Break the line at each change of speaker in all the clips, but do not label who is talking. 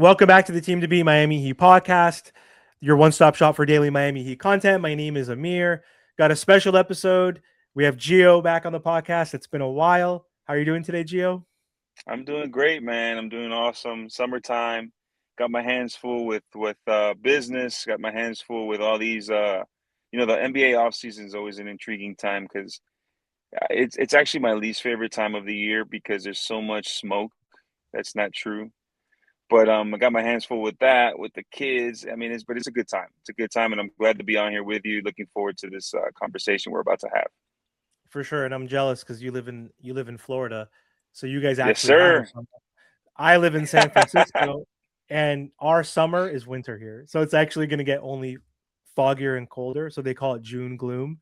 Welcome back to the Team to Beat Miami Heat podcast, your one-stop shop for daily Miami Heat content. My name is Amir. Got a special episode. We have Gio back on the podcast. It's been a while. How are you doing today, Gio?
I'm doing great, man. I'm doing awesome. Summertime. Got my hands full with business. Got my hands full with all these. The NBA offseason is always an intriguing time because it's actually my least favorite time of the year because there's so much smoke. That's not true. But I got my hands full with that, with the kids. I mean, it's a good time. It's a good time, and I'm glad to be on here with you. Looking forward to this conversation we're about to have.
For sure, and I'm jealous because you live in Florida, so you guys
Yes,
actually have a
sir.
summer. I live in San Francisco, and our summer is winter here, so it's actually going to get only foggier and colder. So they call it June gloom.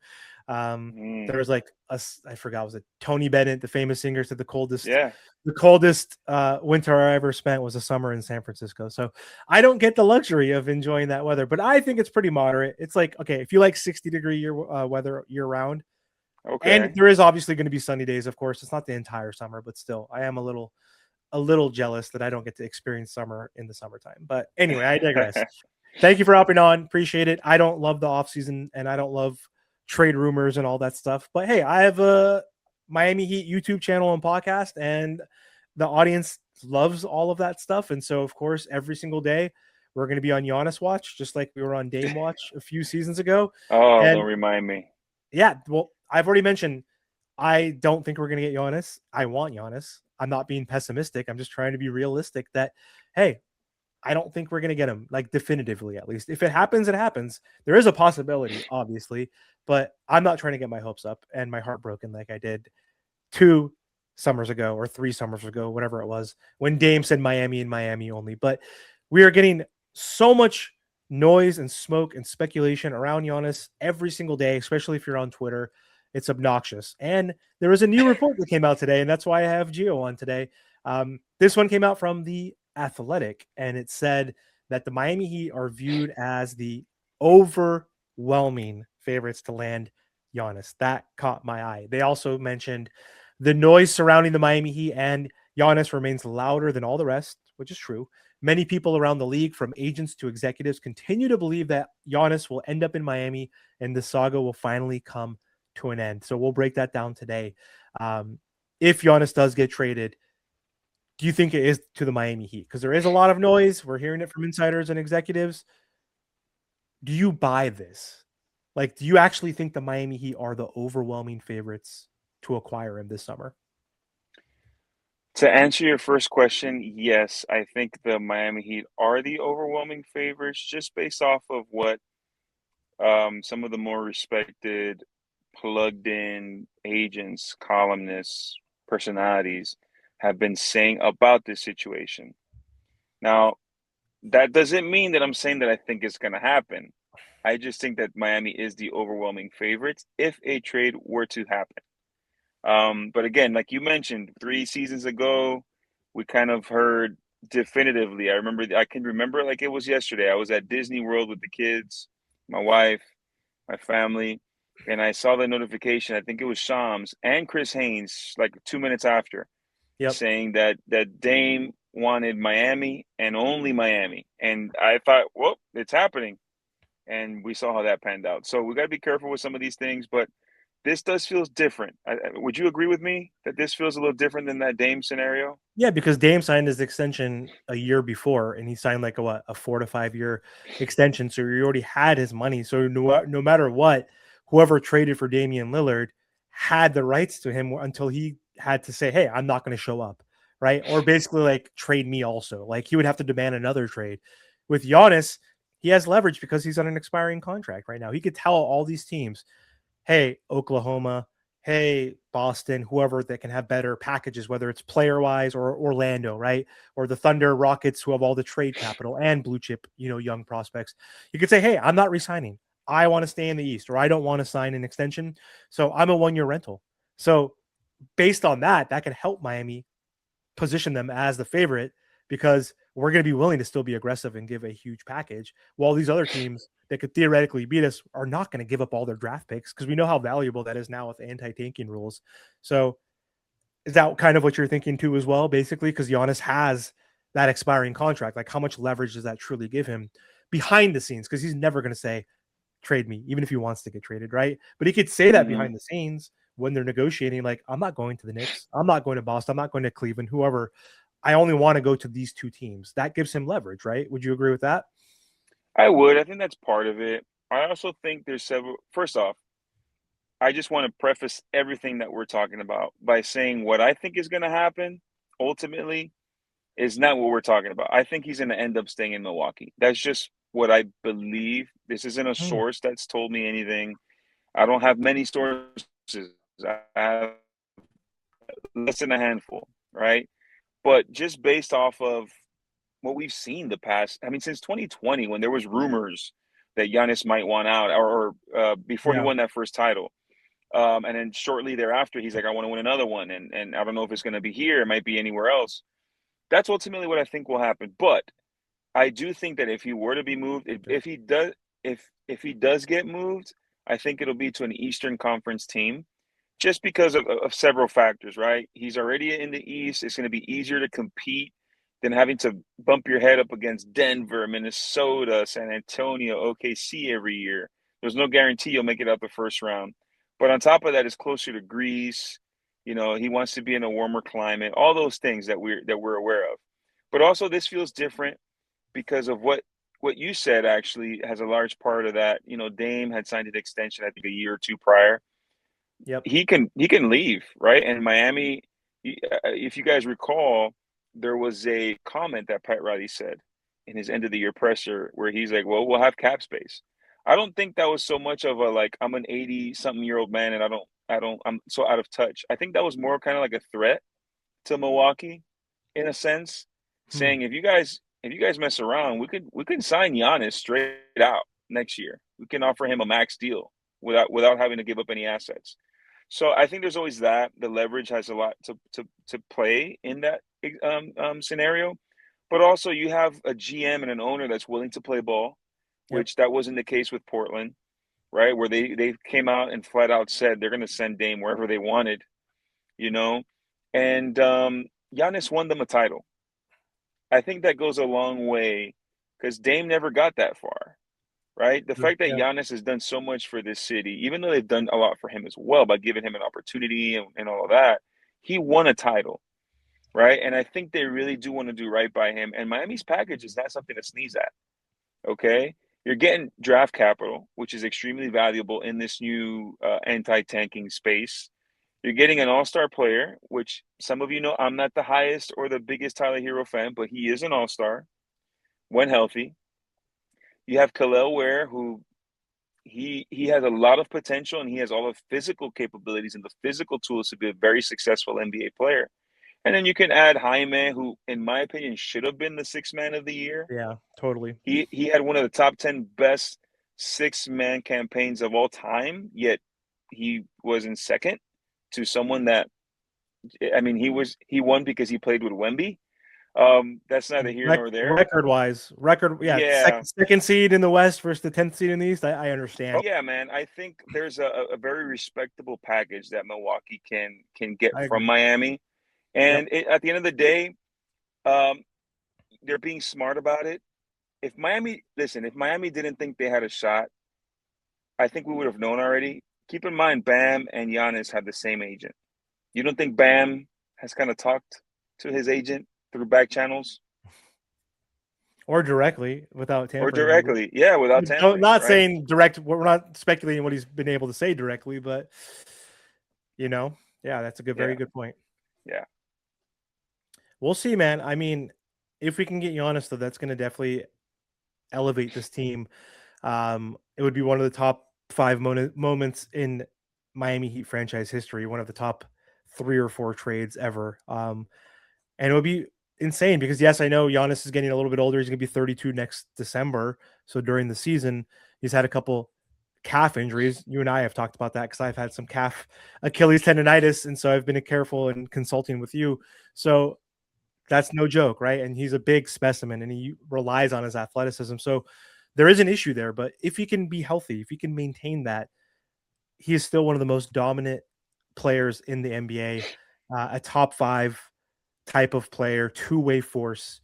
There
Mm,
was like I forgot, was it Tony Bennett, the famous singer, said
yeah.
the coldest winter I ever spent was a summer in San Francisco. So I don't get the luxury of enjoying that weather, but I think it's pretty moderate. It's like, okay, if you like 60-degree weather year round, and
Okay.
there is obviously going to be sunny days, of course. It's not the entire summer, but still, I am a little jealous that I don't get to experience summer in the summertime. But anyway, I digress. Thank you for hopping on. Appreciate it. I don't love the off season and I don't love trade rumors and all that stuff. But hey, I have a Miami Heat YouTube channel and podcast, and the audience loves all of that stuff. And so, of course, every single day we're going to be on Giannis Watch, just like we were on Dame Watch a few seasons ago.
Oh,
And
don't remind me.
yeah, well, I've already mentioned I don't think we're going to get Giannis. I want Giannis. I'm not being pessimistic. I'm just trying to be realistic that, hey, I don't think we're going to get him, like definitively at least. If it happens, it happens. There is a possibility, obviously, but I'm not trying to get my hopes up and my heart broken like I did 2 summers ago or 3 summers ago, whatever it was, when Dame said Miami and Miami only. But we are getting so much noise and smoke and speculation around Giannis every single day, especially if you're on Twitter. It's obnoxious. And there was a new report that came out today, and that's why I have Gio on today. This one came out from the Athletic, and it said that the Miami Heat are viewed as the overwhelming favorites to land Giannis. That caught my eye. They also mentioned the noise surrounding the Miami Heat and Giannis remains louder than all the rest, which is true. Many people around the league, from agents to executives, continue to believe that Giannis will end up in Miami and the saga will finally come to an end. So we'll break that down today. If Giannis does get traded, do you think it is to the Miami Heat? Because there is a lot of noise. We're hearing it from insiders and executives. Do you buy this? Like, do you actually think the Miami Heat are the overwhelming favorites to acquire him this summer?
To answer your first question, yes, I think the Miami Heat are the overwhelming favorites just based off of what some of the more respected, plugged in agents, columnists, personalities have been saying about this situation. Now, that doesn't mean that I'm saying that I think it's going to happen. I just think that Miami is the overwhelming favorites if a trade were to happen. But again, like you mentioned, 3 seasons ago, we kind of heard definitively. I can remember like it was yesterday. I was at Disney World with the kids, my wife, my family, and I saw the notification. I think it was Shams and Chris Haynes, like 2 minutes after,
Yep.
saying that Dame wanted Miami and only Miami. And I thought, well, it's happening. And we saw how that panned out. So we got to be careful with some of these things, but this does feels different. Would you agree with me that this feels a little different than that Dame scenario?
Yeah, because Dame signed his extension a year before, and he signed like a 4 to 5 year extension. So he already had his money. So no matter what, whoever traded for Damian Lillard had the rights to him until he had to say, "Hey, I'm not going to show up," right? Or basically like trade me also. Like he would have to demand another trade. With Giannis, he has leverage because he's on an expiring contract right now. He could tell all these teams, hey, Oklahoma, hey, Boston, whoever that can have better packages, whether it's player wise or Orlando, right? Or the Thunder Rockets who have all the trade capital and blue chip, young prospects. You could say, hey, I'm not resigning. I want to stay in the East, or I don't want to sign an extension. So I'm a 1 year rental. So based on that, that could help Miami position them as the favorite because we're going to be willing to still be aggressive and give a huge package while these other teams that could theoretically beat us are not going to give up all their draft picks because we know how valuable that is now with anti-tanking rules. So is that kind of what you're thinking too as well, basically? Because Giannis has that expiring contract. Like, how much leverage does that truly give him behind the scenes? Because he's never going to say, trade me, even if he wants to get traded, right? But he could say that
Mm-hmm.
behind the scenes when they're negotiating, like, I'm not going to the Knicks, I'm not going to Boston, I'm not going to Cleveland, whoever. I only want to go to these two teams. That gives him leverage, right? Would you agree with that?
I would. I think that's part of it. I also think there's several. First off, I just want to preface everything that we're talking about by saying what I think is going to happen ultimately is not what we're talking about. I think he's going to end up staying in Milwaukee. That's just what I believe. This isn't a
Hmm.
source that's told me anything. I don't have many sources. I have less than a handful, right? But just based off of what we've seen the past, I mean, since 2020, when there was rumors that Giannis might want out, or before he
Yeah.
won that first title, and then shortly thereafter, he's like, I want to win another one, and I don't know if it's going to be here, it might be anywhere else. That's ultimately what I think will happen. But I do think that if he were to be moved, if he does, if he does get moved, I think it'll be to an Eastern Conference team just because of several factors, right? He's already in the East. It's going to be easier to compete than having to bump your head up against Denver, Minnesota, San Antonio, OKC every year. There's no guarantee you'll make it out the first round. But on top of that, it's closer to Greece. You know, he wants to be in a warmer climate. All those things that we're aware of. But also, this feels different because of what you said. Actually, has a large part of that. You know, Dame had signed an extension, I think, a year or two prior.
Yep.
He can leave, right? And Miami, if you guys recall, there was a comment that Pat Riley said in his end of the year presser where he's like, "Well, we'll have cap space." I don't think that was so much of a like I'm an 80 something year old man and I'm so out of touch. I think that was more kind of like a threat to Milwaukee in a sense,
Hmm.
saying if you guys mess around, we could sign Giannis straight out next year. We can offer him a max deal without having to give up any assets. So I think there's always that. The leverage has a lot to play in that scenario, but also you have a GM and an owner that's willing to play ball,
Yep.
which that wasn't the case with Portland, right? Where they came out and flat out said they're going to send Dame wherever they wanted, you know, and Giannis won them a title. I think that goes a long way because Dame never got that far, right? The
True.
fact that
Yeah.
Giannis has done so much for this city, even though they've done a lot for him as well by giving him an opportunity and all of that, he won a title, right? And I think they really do want to do right by him. And Miami's package is not something to sneeze at, okay? You're getting draft capital, which is extremely valuable in this new anti-tanking space. You're getting an all-star player, which some of you know I'm not the highest or the biggest Tyler Hero fan, but he is an all-star when healthy. You have Khalil Ware, who he has a lot of potential and he has all the physical capabilities and the physical tools to be a very successful NBA player. And then you can add Jaime, who, in my opinion, should have been the sixth man of the year.
Yeah. Totally.
He had one of the top 10 best six-man campaigns of all time, yet he was in second to someone that I mean he won because he played with Wemby. That's neither here nor there.
Record wise, yeah,
Yeah.
second seed in the West versus the 10th seed in the East. I
Oh
understand.
yeah, man. I think there's a very respectable package that Milwaukee can get
I
from
agree.
Miami.
Yep.
And at the end of the day, um, they're being smart about it. If Miami didn't think they had a shot, I think we would have known already. Keep in mind, Bam and Giannis have the same agent. You don't think Bam has kind of talked to his agent through back channels
Or directly without
or
tampering, maybe.
directly? Yeah, without
No,
tampering,
not
right?
saying direct. We're not speculating what he's been able to say directly, but yeah, that's a
Yeah,
very good point.
yeah.
We'll see, man. I mean, if we can get Giannis, though, that's going to definitely elevate this team. It would be one of the top five moments in Miami Heat franchise history, one of the top 3 or 4 trades ever. And it would be insane because, yes, I know Giannis is getting a little bit older. He's going to be 32 next December. So during the season, he's had a couple calf injuries. You and I have talked about that because I've had some calf Achilles tendonitis. And so I've been careful and consulting with you. So that's no joke, right? And he's a big specimen and he relies on his athleticism. So there is an issue there. But if he can be healthy, if he can maintain that, he is still one of the most dominant players in the NBA, a top 5 type of player, two-way force.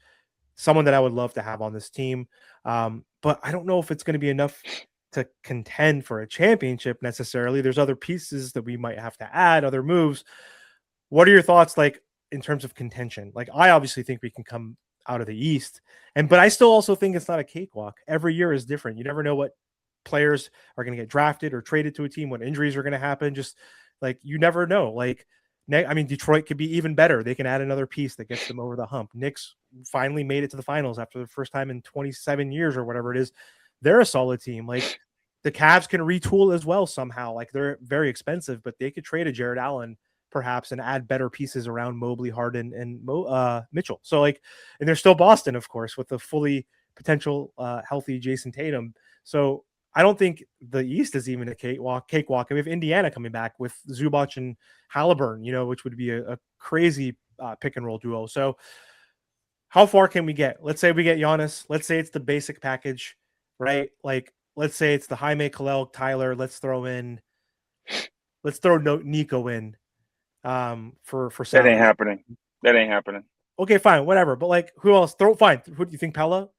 someone that I would love to have on this team. But I don't know if it's going to be enough to contend for a championship necessarily. There's other pieces that we might have to add, other moves. What are your thoughts like in terms of contention? Like I obviously think we can come out of the East, but I still also think it's not a cakewalk. Every year is different. You never know what players are going to get drafted or traded to a team, what injuries are going to happen. Just like you never know. Like I mean, Detroit could be even better. They can add another piece that gets them over the hump. Knicks finally made it to the finals after the first time in 27 years or whatever it is. They're a solid team. Like the Cavs can retool as well somehow. Like they're very expensive, but they could trade a Jared Allen perhaps and add better pieces around Mobley, Harden, and Mitchell. So like, and there's still Boston, of course, with the fully potential healthy Jason Tatum. So I don't think the East is even a cakewalk. We have Indiana coming back with Zubac and Halliburton, which would be a crazy pick and roll duo. So how far can we get? Let's say we get Giannis. Let's say it's the basic package, right? Like, let's say it's the Jaime, Kalel, Tyler. Let's throw Nico in for
That ain't
salary.
happening. That ain't happening.
Okay, fine, whatever. But like, who else? Fine. Who do you think, Pella?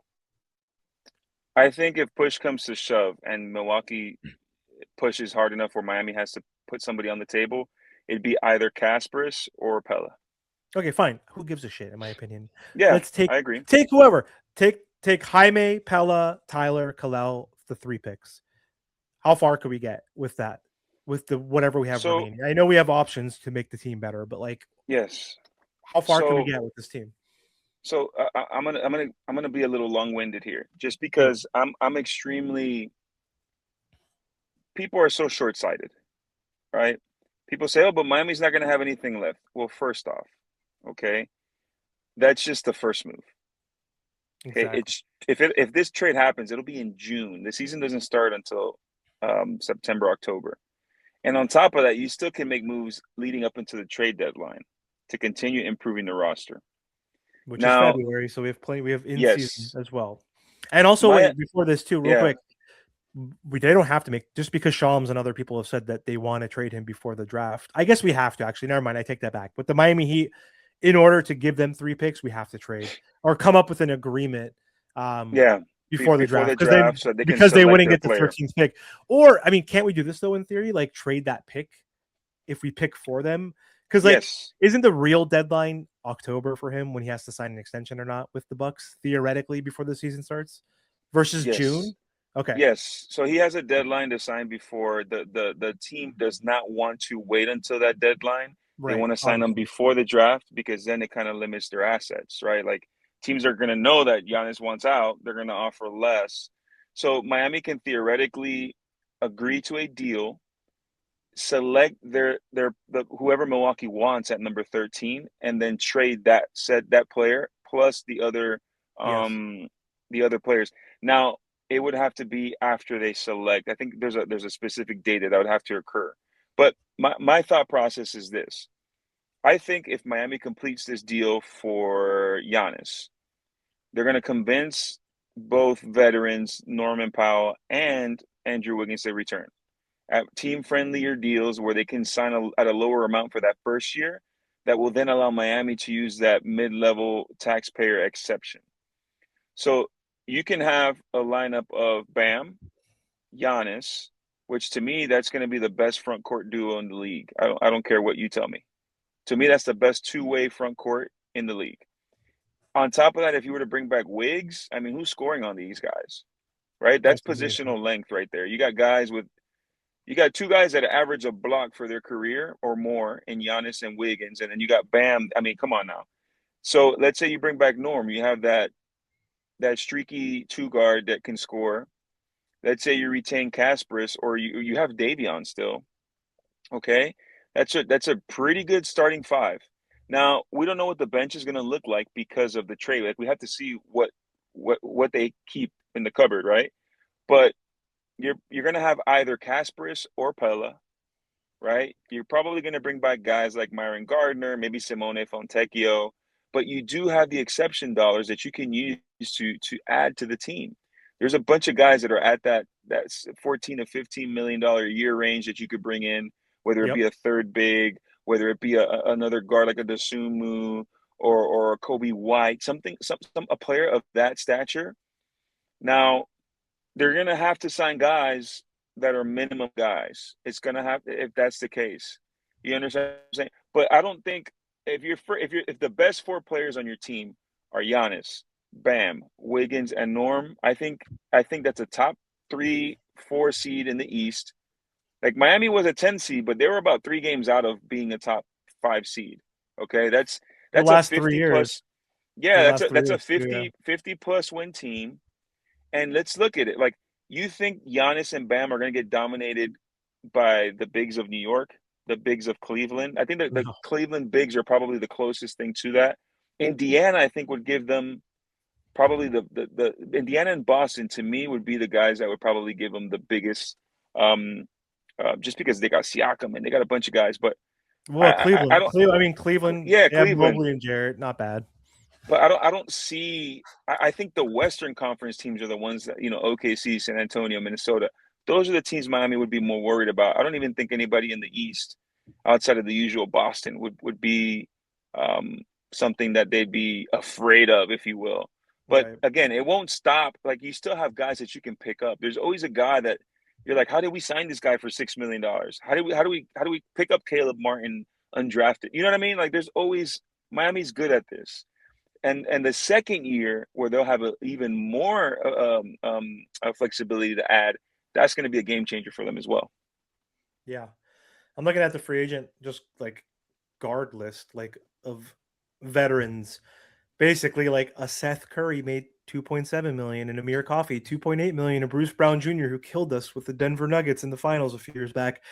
I think if push comes to shove and Milwaukee pushes hard enough where Miami has to put somebody on the table, it'd be either Kasparis or Pella.
Okay, fine. Who gives a shit? In my opinion,
Yeah,
let's take
I agree.
whoever. Take Jaime, Pella, Tyler, Kalel, the 3 picks. How far could we get with that? With the whatever we have
So
remaining. I know we have options to make the team better, but like,
yes.
how far can we
So
get with this team?
I'm gonna be a little long winded here, just
Yeah.
because I'm extremely. People are so short sighted, right? People say, "Oh, but Miami's not gonna have anything left." Well, first off, okay, that's just the first move. Okay,
Exactly.
it's if this trade happens, it'll be in June. The season doesn't start until September, October. And on top of that, you still can make moves leading up into the trade deadline to continue improving the roster.
Which is
Now,
February, so we have in season
yes,
as well. And also,
my
wait, before this too, real
yeah,
quick, they don't have to make just because Shams and other people have said that they want to trade him before the draft. I guess we have to actually. Never mind, I take that back. But the Miami Heat, in order to give them 3 picks, we have to trade or come up with an agreement um,
yeah,
before the
before
draft
the draft, so they can
because they
select
wouldn't
their
get the
player.
13th pick. Or I mean, can't we do this though? In theory, like trade that pick if we pick for them, because like,
Yes,
isn't the real deadline October for him when he has to sign an extension or not with the Bucks theoretically before the season starts versus
yes,
June? Okay,
yes. So he has a deadline to sign before the team does not want to wait until that deadline. They
right.
want to sign them
Obviously,
before the draft because then it kind of limits their assets, right? Like teams are going to know that Giannis wants out, they're going to offer less. So Miami can theoretically agree to a deal, select the whoever Milwaukee wants at number 13, and then trade that player plus
yes.
um the other players. Now it would have to be after they select. I think there's a specific date that would have to occur. But my thought process is this. I think if Miami completes this deal for Giannis, they're going to convince both veterans, Norman Powell and Andrew Wiggins, to return at team friendlier deals where they can sign at a lower amount for that first year that will then allow Miami to use that mid-level taxpayer exception. So you can have a lineup of Bam, Giannis, which to me that's going to be the best front court duo in the league. I don't care what you tell me. To me that's the best two-way front court in the league. On top of that, if you were to bring back Wiggs, I mean, who's scoring on these guys? Right? That's
That's amazing.
positional length right there. You got 2 guys that average a block for their career or more in Giannis and Wiggins, and then you got Bam. I mean, come on now. So let's say you bring back Norm, you have that streaky 2 guard that can score. Let's say you retain Kasparis, or you have Davion still. Okay, that's a pretty good starting 5. Now we don't know what the bench is going to look like because of the trade. Like we have to see what they keep in the cupboard, right? But you're going to have either Kasparis or Pella, right? You're probably going to bring back guys like Myron Gardner, maybe Simone Fontecchio, but you do have the exception dollars that you can use to add to the team. There's a bunch of guys that are at that 14 to 15 million dollar a year range that you could bring in, whether it
Yep.
be a third big, whether it be another guard like a Desumu or a Kobe White, a player of that stature. Now they're gonna have to sign guys that are minimum guys. It's gonna have if that's the case. You understand what I'm saying? But I don't think if the best four players on your team are Giannis, Bam, Wiggins, and Norm, I think that's a top three, four seed in the East. Like Miami was a 10 seed, but they were about 3 games out of being a top five seed. Okay,
The
that's a
last 3
50
years.
plus.
The
Yeah,
last three
that's a
years too, yeah.
50 plus win team. And let's look at it. Like, you think Giannis and Bam are going to get dominated by the bigs of New York, the bigs of Cleveland? I think that the
No.
Cleveland bigs are probably the closest thing to that. Indiana, I think, would give them probably the Indiana and Boston to me would be the guys that would probably give them the biggest, um, just because they got Siakam and they got a bunch of guys. But
Well,
I
Cleveland.
don't.
I mean, Cleveland.
Yeah,
They have
Cleveland.
Mobley and Jarrett. Not bad.
But I don't see. I think the Western Conference teams are the ones that OKC, San Antonio, Minnesota. Those are the teams Miami would be more worried about. I don't even think anybody in the East, outside of the usual Boston, would be um, something that they'd be afraid of, if you will. But
Right.
again, it won't stop. Like, you still have guys that you can pick up. There's always a guy that you're like, how did we sign this guy for $6 million? How do we pick up Caleb Martin undrafted? You know what I mean? Like, there's always Miami's good at this. And the second year where they'll have even more flexibility to add, that's going to be a game changer for them as well.
Yeah. I'm looking at the free agent just like guard list like of veterans. Basically, like a Seth Curry made 2.7 million and Amir Coffey 2.8 million and Bruce Brown Jr. who killed us with the Denver Nuggets in the finals a few years back.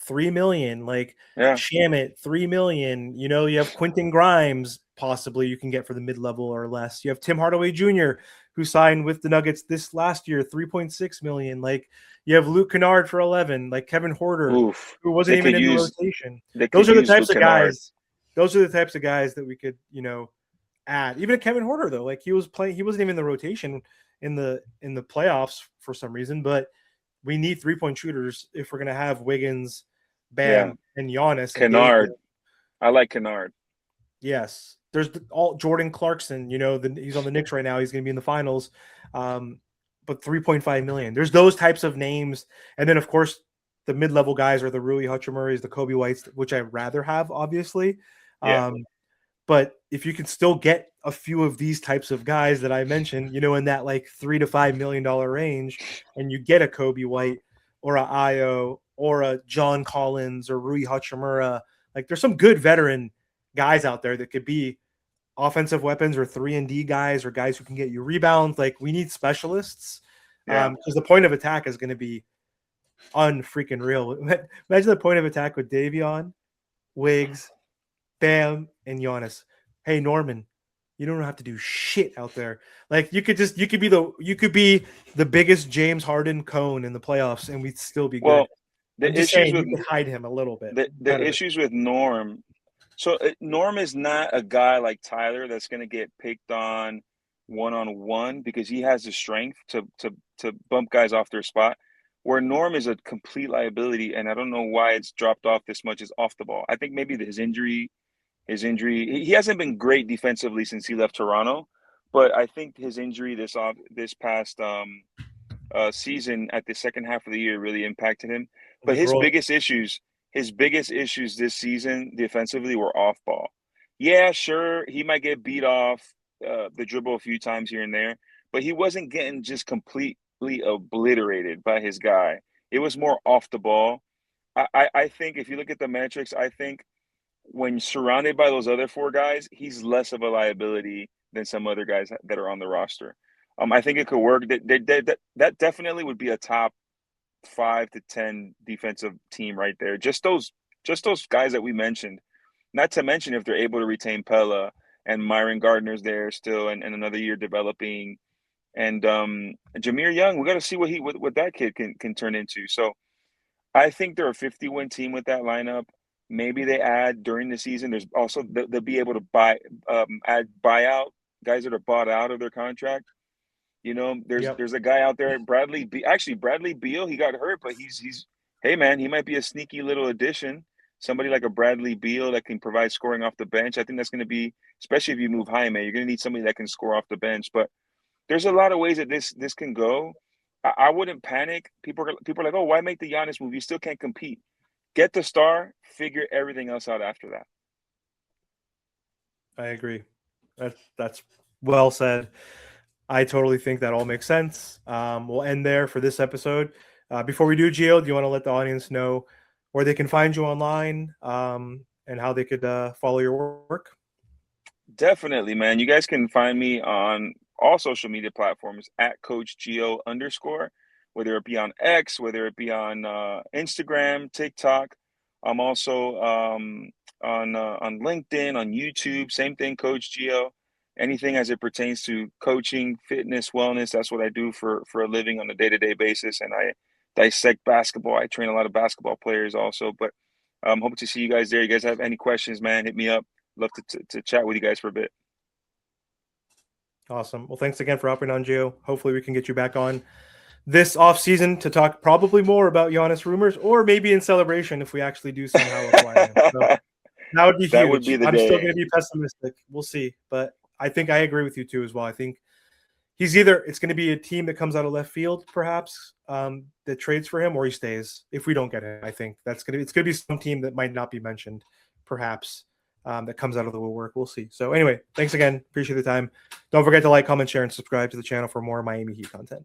3 million, like
Yeah.
Shamit, 3 million. You have Quentin Grimes, possibly you can get for the mid-level or less. You have Tim Hardaway Jr., who signed with the Nuggets this last year, 3.6 million. Like you have Luke Kennard for 11, like Kevin Horter,
Oof.
who wasn't
They
even
could
in the
use
rotation.
they could
Those are the
use
types
Luke
of
Kennard.
guys. Those are the types of guys that we could, add. Even Kevin Horter though, like he was playing, he wasn't even in the rotation in the playoffs for some reason, but we need 3-point shooters if we're gonna have Wiggins,
Yeah.
Bam, and Giannis and David.
Kennard. I like Kennard.
Yes, there's all Jordan Clarkson. He's on the Knicks right now. He's going to be in the finals, but 3.5 million. There's those types of names, and then of course the mid-level guys are the Rui Hachimura's, the Kobe Whites, which I'd rather have, obviously.
Yeah.
But if you can still get a few of these types of guys that I mentioned, in that like $3 to $5 million range, and you get a Kobe White or a Io or a John Collins or Rui Hachimura, like there's some good veteran guys out there that could be offensive weapons or 3-and-D guys or guys who can get you rebounds. Like we need specialists
Yeah.
because the point of attack is going to be unfreaking real. Imagine the point of attack with Davion, Wiggs, Bam, and Giannis. Hey Norman, you don't have to do shit out there. Like you could be the biggest James Harden cone in the playoffs, and we'd still be good.
Well, the
I'm just
issues
saying
with
you could hide him a little bit
the
better.
issues with Norm. So Norm is not a guy like Tyler that's going to get picked on one because he has the strength to bump guys off their spot. Where Norm is a complete liability, and I don't know why it's dropped off this much, is off the ball. I think maybe his injury, he hasn't been great defensively since he left Toronto, but I think his injury this past season at the second half of the year really impacted him.
The
But
growth.
his biggest issues this season defensively were off ball. Yeah, sure, he might get beat off the dribble a few times here and there, but he wasn't getting just completely obliterated by his guy. It was more off the ball. I think if you look at the metrics, I think when surrounded by those other four guys, he's less of a liability than some other guys that are on the roster. I think it could work. That definitely would be a top 5 to 10 defensive team right there. Just those guys that we mentioned. Not to mention if they're able to retain Pella and Myron Gardner's there still, and another year developing, and Jameer Young. We got to see what that kid can turn into. So I think they're a 50-win team with that lineup. Maybe they add during the season. There's also they'll be able to add buyout guys that are bought out of their contract.
Yep.
There's a guy out there, Bradley Beal. He got hurt, but he's hey man, he might be a sneaky little addition. somebody like a Bradley Beal that can provide scoring off the bench. I think that's going to be, especially if you move high, man, you're going to need somebody that can score off the bench. But there's a lot of ways that this can go. I wouldn't panic. People are like, oh, why make the Giannis move? You still can't compete. Get the star, figure everything else out after that.
I agree. That's well said. I totally think that all makes sense. We'll end there for this episode. Before we do, Gio, do you want to let the audience know where they can find you online and how they could follow your work?
Definitely, man. You guys can find me on all social media platforms at Coach Geo _, whether it be on X, whether it be on Instagram, TikTok. I'm also on LinkedIn, on YouTube. Same thing, Coach Geo. Anything as it pertains to coaching, fitness, wellness. That's what I do for a living on a day-to-day basis, and I dissect basketball. I train a lot of basketball players also. But I'm hoping to see you guys there. You guys have any questions, man? Hit me up. Love to chat with you guys for a bit.
Awesome. Well, thanks again for hopping on, Gio. Hopefully we can get you back on this offseason to talk probably more about Giannis rumors, or maybe in celebration if we actually do somehow acquire him. So that would be
That would
huge.
be the
I'm still
day.
going to be pessimistic. We'll see. But I think I agree with you too as well. I think it's going to be a team that comes out of left field, perhaps, that trades for him, or he stays if we don't get him. I think it's going to be some team that might not be mentioned, perhaps, that comes out of the woodwork. We'll see. So anyway, thanks again. Appreciate the time. Don't forget to like, comment, share, and subscribe to the channel for more Miami Heat content.